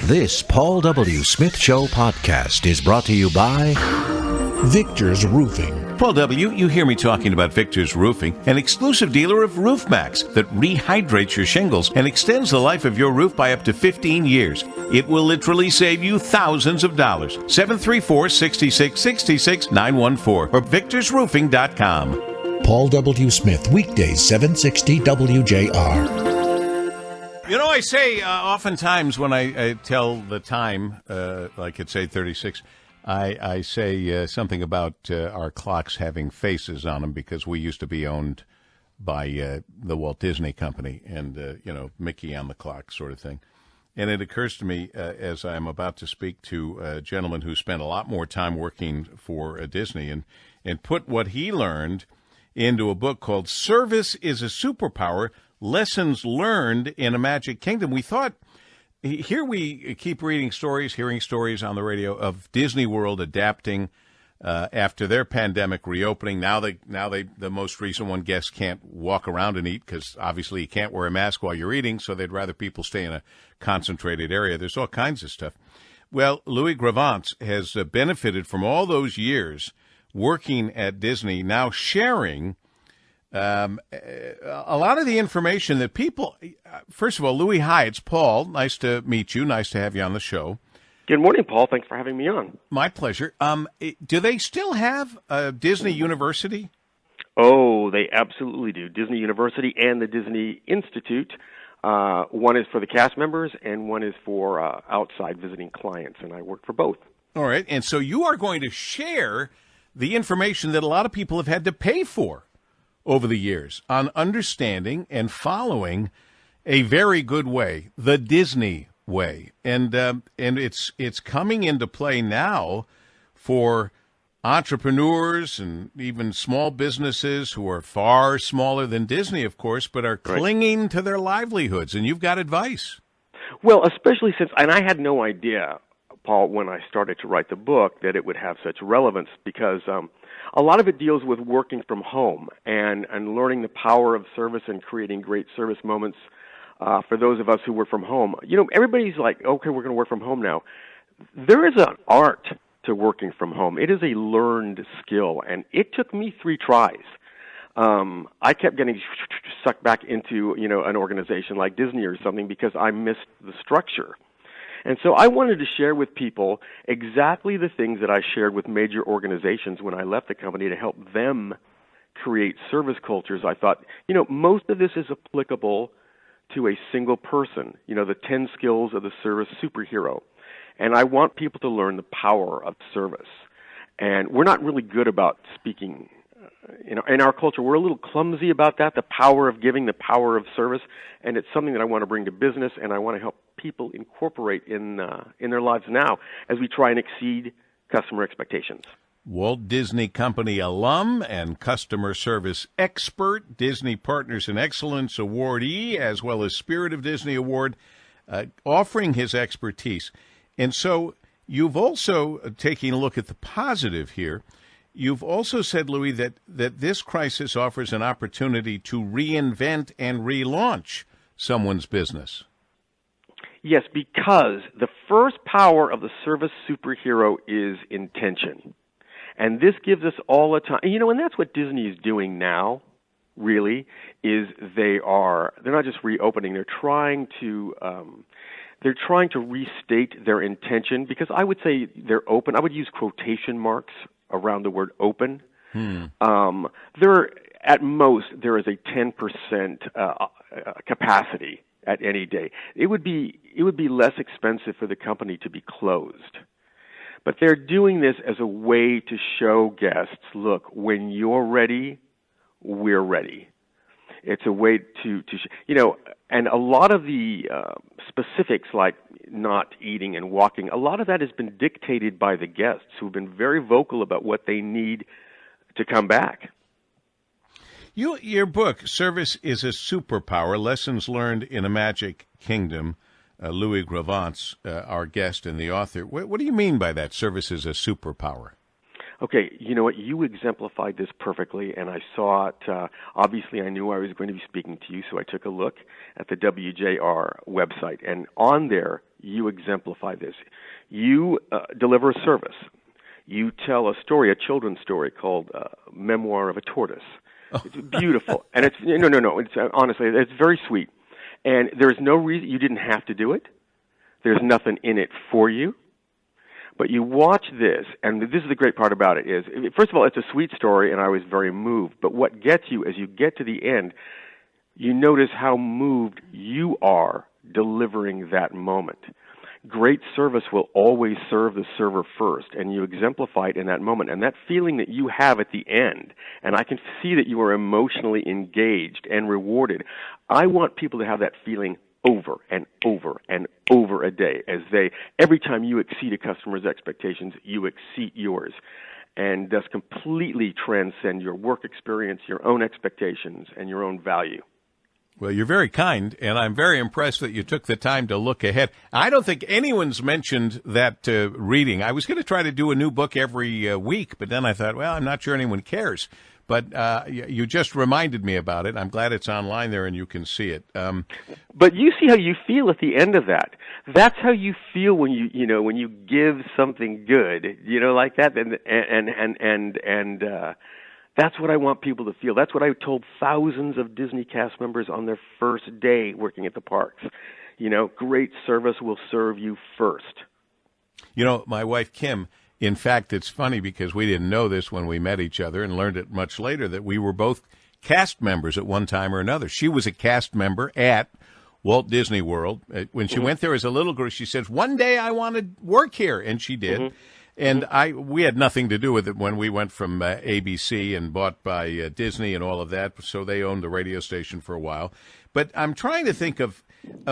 This Paul W. Smith Show podcast is brought to you by Victor's Roofing. Paul W., you hear me talking about Victor's Roofing, an exclusive dealer of Roof Max that rehydrates your shingles and extends the life of your roof by up to 15 years. It will literally save you thousands of dollars. 734-6666-914 or victorsroofing.com. Paul W. Smith, weekdays, 760 WJR. You know, I say oftentimes when I tell the time, like it's 8:36, I say something about our clocks having faces on them because we used to be owned by the Walt Disney Company and, Mickey on the clock sort of thing. And it occurs to me as I'm about to speak to a gentleman who spent a lot more time working for Disney and put what he learned into a book called Service is a Superpower, Lessons Learned in a Magic Kingdom. We thought, here we keep reading stories, hearing stories on the radio of Disney World adapting after their pandemic reopening. Now the most recent one, guests can't walk around and eat because obviously you can't wear a mask while you're eating, so they'd rather people stay in a concentrated area. There's all kinds of stuff. Well, Louie Gravance has benefited from all those years working at Disney, now sharing a lot of the information that people, first of all, Louie, hi, it's Paul. Nice to meet you. Nice to have you on the show. Good morning, Paul. Thanks for having me on. My pleasure. Do they still have Disney University? Oh, they absolutely do. Disney University and the Disney Institute. One is for the cast members and one is for outside visiting clients, and I work for both. All right. And so you are going to share the information that a lot of people have had to pay for over the years on understanding and following a very good way, the Disney way. And it's coming into play now for entrepreneurs and even small businesses who are far smaller than Disney, of course, but are clinging to their livelihoods. And you've got advice. Well, especially since, and I had no idea, Paul, when I started to write the book, that it would have such relevance because a lot of it deals with working from home and learning the power of service and creating great service moments for those of us who work from home. You know, everybody's like, okay, we're going to work from home now. There is an art to working from home. It is a learned skill, and it took me 3 tries. I kept getting sucked back into, an organization like Disney or something because I missed the structure. And so I wanted to share with people exactly the things that I shared with major organizations when I left the company to help them create service cultures. I thought, most of this is applicable to a single person, the 10 skills of the service superhero. And I want people to learn the power of service. And we're not really good about speaking, in our culture. We're a little clumsy about that, the power of giving, the power of service. And it's something that I want to bring to business, and I want to help people incorporate in their lives now as we try and exceed customer expectations. Walt Disney Company alum and customer service expert, Disney Partners in Excellence awardee, as well as Spirit of Disney Award, offering his expertise. And so you've also, taking a look at the positive here, you've also said, Louie, that this crisis offers an opportunity to reinvent and relaunch someone's business. Yes, because the first power of the service superhero is intention. And this gives us all the time. And that's what Disney is doing now, really, is they're not just reopening, they're trying to restate their intention, because I would say they're open. I would use quotation marks around the word open. At most, there is a 10% capacity at any day. It would be less expensive for the company to be closed. But they're doing this as a way to show guests, look, when you're ready, we're ready. It's a way to and a lot of the specifics like not eating and walking, a lot of that has been dictated by the guests who've been very vocal about what they need to come back. Your book, Service is a Superpower, Lessons Learned in a Magic Kingdom, Louie Gravance, our guest and the author. What do you mean by that, service is a superpower? Okay, you know what? You exemplified this perfectly, and I saw it. Obviously, I knew I was going to be speaking to you, so I took a look at the WJR website. And on there, you exemplify this. You deliver a service. You tell a story, a children's story called Memoir of a Tortoise. It's beautiful. And it's, no. It's honestly, it's very sweet. And there's no reason, you didn't have to do it. There's nothing in it for you. But you watch this, and this is the great part about it, is, first of all, it's a sweet story, and I was very moved. But what gets you, as you get to the end, you notice how moved you are delivering that moment. Great service will always serve the server first, and you exemplify it in that moment. And that feeling that you have at the end, and I can see that you are emotionally engaged and rewarded. I want people to have that feeling over and over and over a day, as every time you exceed a customer's expectations, you exceed yours, and thus completely transcend your work experience, your own expectations, and your own value. Well, you're very kind, and I'm very impressed that you took the time to look ahead. I don't think anyone's mentioned that reading. I was going to try to do a new book every week, but then I thought, well, I'm not sure anyone cares. But you just reminded me about it. I'm glad it's online there and you can see it. But you see how you feel at the end of that. That's how you feel when when you give something good, like that, and that's what I want people to feel. That's what I told thousands of Disney cast members on their first day working at the parks. Great service will serve you first. My wife, Kim, in fact, it's funny because we didn't know this when we met each other and learned it much later that we were both cast members at one time or another. She was a cast member at Walt Disney World. When she went there as a little girl, she says, one day I want to work here, and she did. Mm-hmm. And we had nothing to do with it when we went from ABC and bought by Disney and all of that, so they owned the radio station for a while. But I'm trying to think of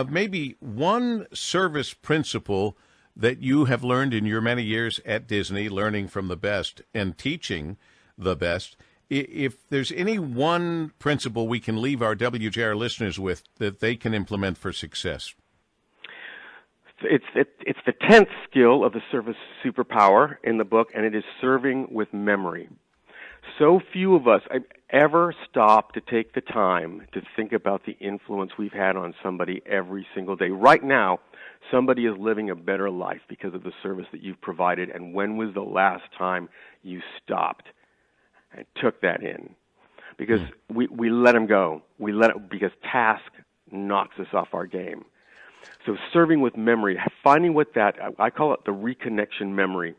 maybe one service principle that you have learned in your many years at Disney, learning from the best and teaching the best. If there's any one principle we can leave our WJR listeners with that they can implement for success. It's the 10th skill of the service superpower in the book, and it is serving with memory. So few of us ever stop to take the time to think about the influence we've had on somebody every single day. Right now, somebody is living a better life because of the service that you've provided, and when was the last time you stopped and took that in? Because we let them go. Because task knocks us off our game. So serving with memory, finding what I call it the reconnection memory,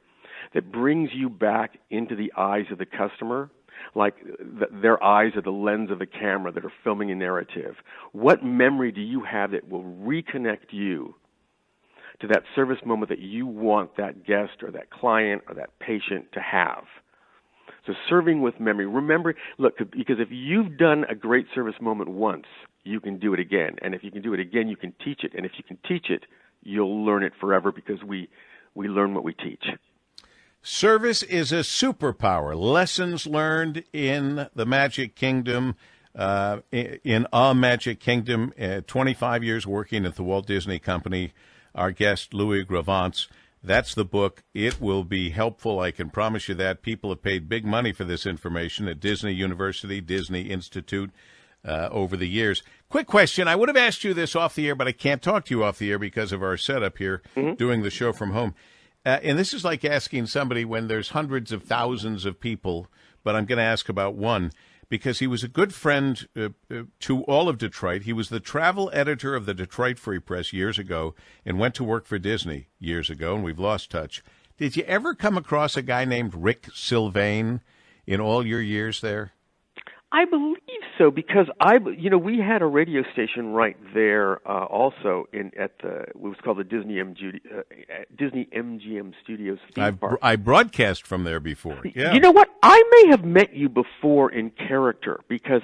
that brings you back into the eyes of the customer, like their eyes are the lens of the camera that are filming a narrative. What memory do you have that will reconnect you to that service moment that you want that guest or that client or that patient to have? So serving with memory. Remember, look, because if you've done a great service moment once, you can do it again. And if you can do it again, you can teach it. And if you can teach it, you'll learn it forever because we learn what we teach. Service is a superpower. Lessons learned in the Magic Kingdom, in a Magic Kingdom, 25 years working at the Walt Disney Company. Our guest, Louie Gravance. That's the book. It will be helpful. I can promise you that. People have paid big money for this information at Disney University, Disney Institute over the years. Quick question. I would have asked you this off the air, but I can't talk to you off the air because of our setup here, doing the show from home. And this is like asking somebody when there's hundreds of thousands of people, but I'm going to ask about one. Because he was a good friend to all of Detroit. He was the travel editor of the Detroit Free Press years ago and went to work for Disney years ago, and we've lost touch. Did you ever come across a guy named Rick Sylvain in all your years there? I believe so, because we had a radio station right there also at what was called the Disney MGM Studios theme park. I broadcast from there before. Yeah. You know what? I may have met you before in character because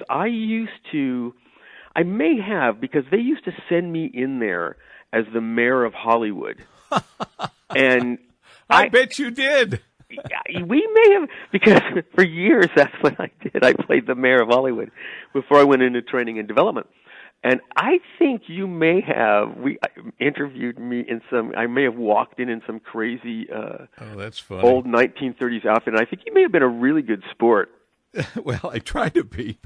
because they used to send me in there as the mayor of Hollywood. And I bet you did. We may have, because for years that's what I did. I played the mayor of Hollywood before I went into training and development. And I think you may have, interviewed me I may have walked in some crazy that's funny. old 1930s outfit. And I think you may have been a really good sport. Well, I try to be.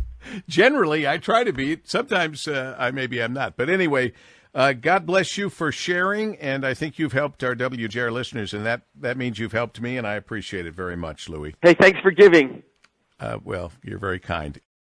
Generally, I try to be. Sometimes I'm not. But anyway, God bless you for sharing, and I think you've helped our WJR listeners, and that means you've helped me, and I appreciate it very much, Louie. Hey, thanks for giving. Well, you're very kind.